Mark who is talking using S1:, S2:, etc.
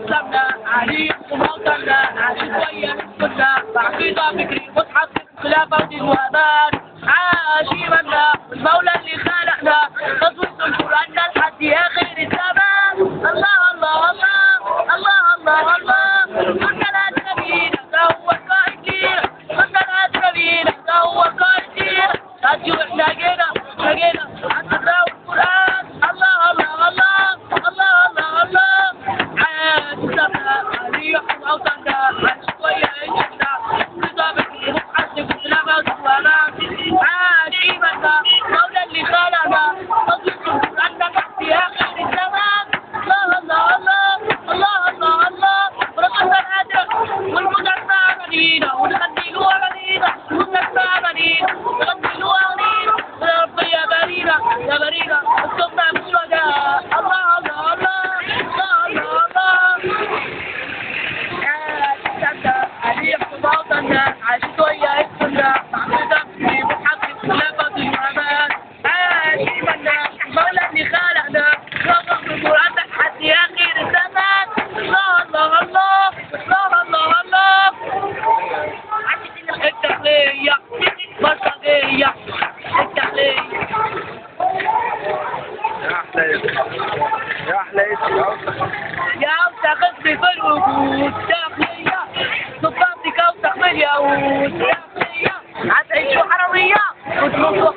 S1: اسلامنا علي وموطننا عاش شويه كنا بعقيده فكري مصحف خلافه ودين وامان عاش ايماننا والمولى اللي خلقنا تصويت القران لحد اخر الزمان. الله الله الله الله الله الله كنا الاسلاميين ده هو القائد لينا كنا الاسلاميين ده هو القائد لينا هاتوا احنا جينا عند القران. الله الله الله الله الله الله عاش اسلامنا علي وموطننا عاش شويه ايماننا رضا بكري مصحف خلافه ودين وامان عاش ايماننا المولى اللي خلقنا تصويت القران لحد اخر الزمان. الله الله الله الله الله الله ورقصنا الهدف والمدرسة أغانينا ونغنيلو أغانينا والمدرسة أغانينا نغنيلو أغانينا يا رب يا برينا يا برينا اصطفنا بالشهداء. الله الله الله الله الله عاش اسلامنا علي وموطننا عاش شوية اسمنا بعقيدة في محقق خلافة ودين وامان عاش ايماننا المولى اللي خلقنا نطق القرآن لحد آخر الزمان. الله الله الله الله الله الله التحلية بصرية التحلية
S2: يا أحلى اسم
S1: يا أوسخ اسم في الوجود تحلية صفاتك أوسخ من اليهود تحلية هتعيشوا حرامية وتموتوا